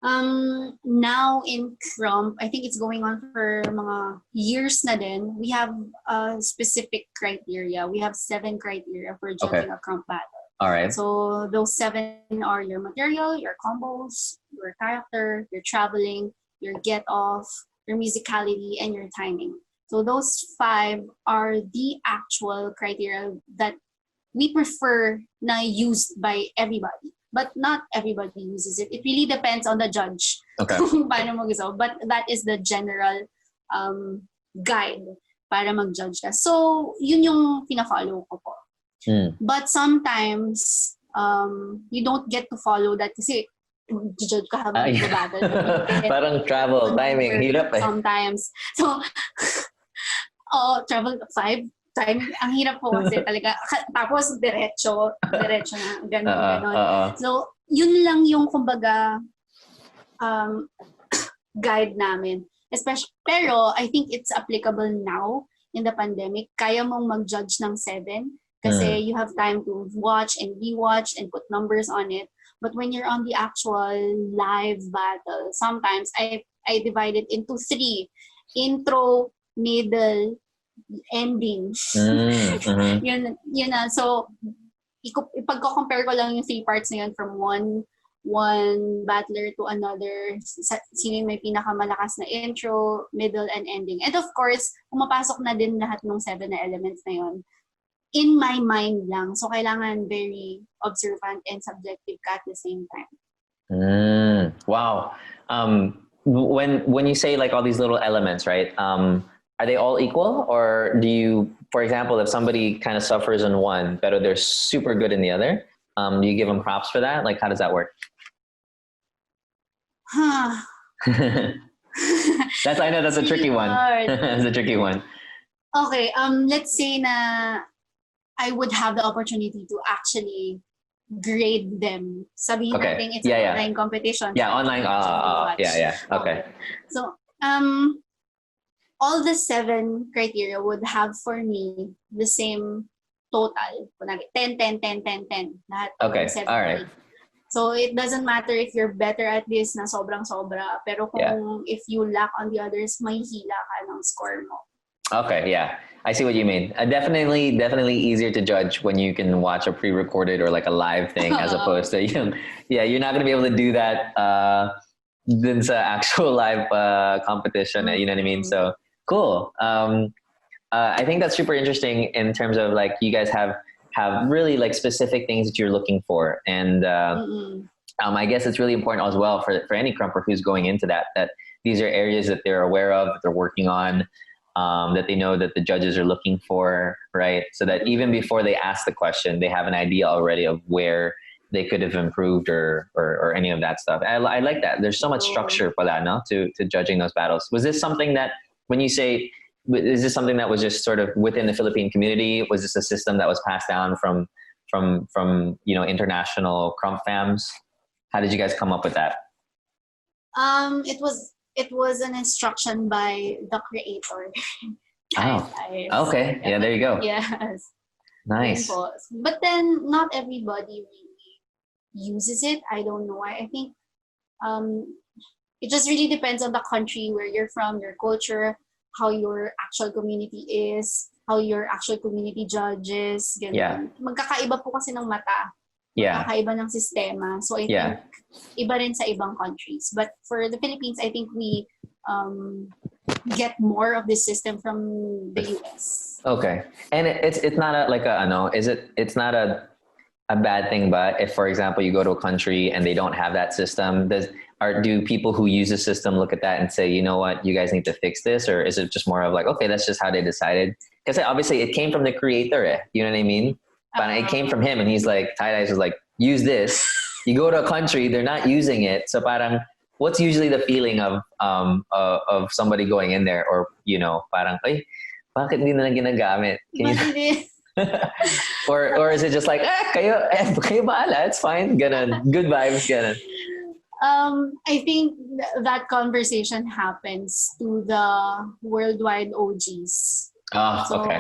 Now in Krump, I think it's going on for mga years na din. We have a specific criteria. We have 7 criteria for judging a Krump battle. All right. So those 7 are your material, your combos, your character, your traveling, your get off, your musicality, and your timing. So those 5 are the actual criteria that we prefer na used by everybody. But not everybody uses it. It really depends on the judge. Okay. Kung paano mo gusto. But that is the general guide para mag-judge ka. So, yun yung pina-follow ko po. But sometimes, you don't get to follow that kasi judge ka habang nag-battle. Parang travel, timing, hirap eh. Sometimes. So, travel 5 time, ang hirap po kasi talaga. Tapos, diretso na, ganon. So, yun lang yung, kumbaga, guide namin. Especially, pero, I think it's applicable now in the pandemic. Kaya mong mag-judge ng 7 kasi you have time to watch and rewatch and put numbers on it. But when you're on the actual live battle, sometimes I divide it into 3. Intro, middle, ending. Yun na. So, ipagko-compare ko lang yung 3 parts na yun from one battler to another. Sino yung may pinakamalakas na intro, middle, and ending. And of course, pumapasok na din lahat ng 7 na elements na yun. In my mind lang. So, kailangan very observant and subjective ka at the same time. Wow. When you say like all these little elements, right? Are they all equal, or do you, for example, if somebody kind of suffers in one, but they're super good in the other, do you give them props for that? Like, how does that work? I know that's a tricky one. That's a tricky one. Okay, let's say na I would have the opportunity to actually grade them. Sabihin natin it's an online competition. Yeah, online. Okay. So, all the 7 criteria would have for me the same total. 10, 10, 10, 10, 10. Lahat. Okay, all right. So it doesn't matter if you're better at this na sobrang-sobra, pero kung if you lack on the others, may hila ka ng score mo. Okay, yeah. I see what you mean. Definitely easier to judge when you can watch a pre-recorded or like a live thing as opposed to, you're not going to be able to do that than sa actual live competition, you know what I mean? So, cool. I think that's super interesting in terms of like you guys have really like specific things that you're looking for, and I guess it's really important as well for any Krumper who's going into that these are areas that they're aware of, that they're working on, that they know that the judges are looking for, right? So that even before they ask the question, they have an idea already of where they could have improved or any of that stuff. I like that. There's so much structure for that, no? To judging those battles. Was this something that, when you say, is this something that was just sort of within the Philippine community? Was this a system that was passed down from international Krump fams? How did you guys come up with that? It was an instruction by the creator. Okay. Yeah, there you go. Yes. Nice. But then not everybody really uses it. I don't know. I think it just really depends on the country where you're from, your culture, how your actual community is, how your actual community judges. Ganun. Yeah. Magkakaiba po kasi ng mata. Yeah. Magkakaiba ng sistema. So I think iba rin sa ibang countries. But for the Philippines, I think we get more of this system from the US. Okay. And it's not it's not a bad thing, but if, for example, you go to a country and they don't have that system, do people who use the system look at that and say, you know what, you guys need to fix this? Or is it just more of like, okay, that's just how they decided? Because obviously it came from the creator, you know what I mean? But it came from him, and he's like, Tie-Dye was like, use this. You go to a country, they're not using it. So parang, what's usually the feeling of somebody going in there, or, parang, ay, bakit hindi na ginagamit? or is it just like, kayo bahala, it's fine, ganun, good vibes, ganun? I think that conversation happens to the worldwide OGs. So, okay.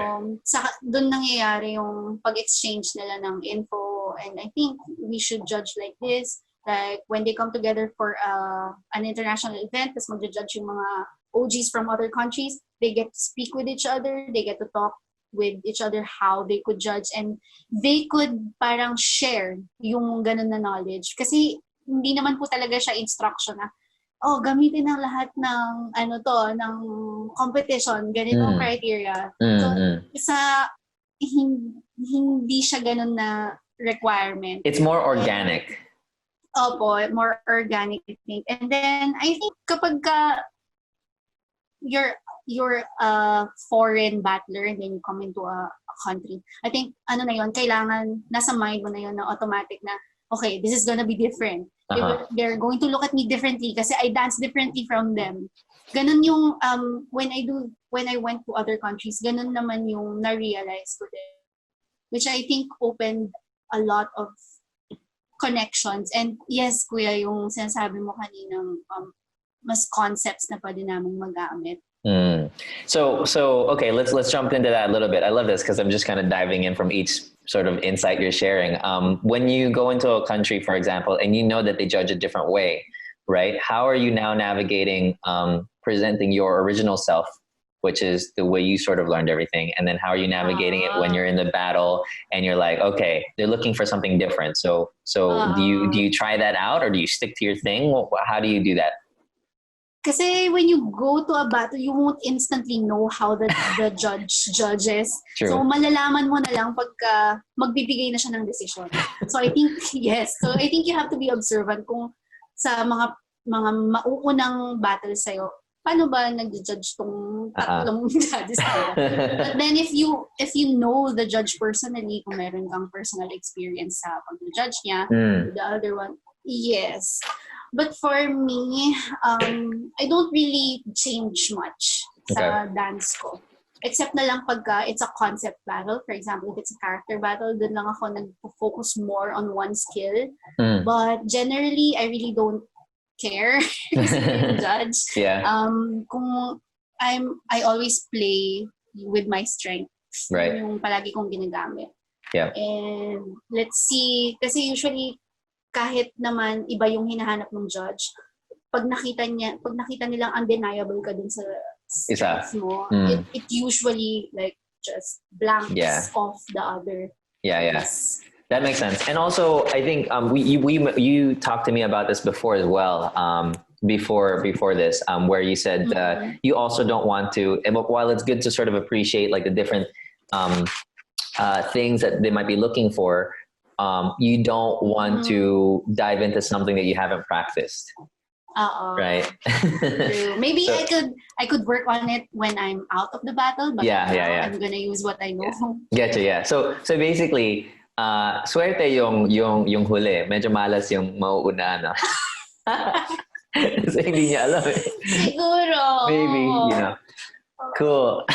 Doon nangyayari yung pag-exchange nila ng info, and I think we should judge like this, Like when they come together for an international event, tapos magja-judge yung mga OGs from other countries, they get to speak with each other, they get to talk with each other how they could judge, and they could parang share yung ganun na knowledge. Kasi hindi naman po talaga siya instruction na, oh, gamitin ng lahat ng ng competition, ganitong criteria. So, hindi siya ganun na requirement. It's more organic. Opo, more organic, I think. And then, I think kapag you're a foreign battler and then you come into a country, I think, kailangan, nasa mind mo na yun na automatic na, okay, this is gonna be different. They're going to look at me differently kasi I dance differently from them. Ganun yung, when I went to other countries, ganun naman yung na-realize ko din. Which I think opened a lot of connections. And yes, kuya, yung sinasabi mo kaninang mas concepts na pwede namin magamit. So okay, let's jump into that a little bit. I love this because I'm just kind of diving in from each sort of insight you're sharing. When you go into a country, for example, and you know that they judge a different way, right? How are you now navigating presenting your original self, which is the way you sort of learned everything, and then how are you navigating it when you're in the battle and you're like, okay, they're looking for something different. So do you try that out or do you stick to your thing? How do you do that? Kasi when you go to a battle, you won't instantly know how the judge judges. True. So malalaman mo na lang pagka magbibigay na siya ng decision. So I think, yes. So I think you have to be observant kung sa mga mauunang battle sa'yo, paano ba nag-judge tong tatlong judges nila? But then if you know the judge personally, kung meron kang personal experience sa pag-judge niya, the other one, yes. But for me, I don't really change much sa dance ko. Except na lang pagka it's a concept battle. For example, if it's a character battle, dun lang ako nag-focus more on one skill. But generally, I really don't care kasi yung judge. Yeah. Kung I always play with my strengths. Right. Yung palagi kong ginagamit. Yeah. And let's see, kasi usually kahit naman iba yung hinahanap ng judge, pag nakita nilang undeniable ka dun sa strengths mo, it usually like just blanks off the other. Yeah. Yes. That makes sense. And also, I think you talked to me about this before as well. Before this, where you said you also don't want to. While it's good to sort of appreciate like the different things that they might be looking for, you don't want to dive into something that you haven't practiced. Right. True. Maybe so, I could work on it when I'm out of the battle, but I'm gonna use what I know. Getcha, yeah. So basically, swerte yung huli. Medyo malas yung mauuna, no? So hindi niya alam eh. Siguro. Maybe, Cool.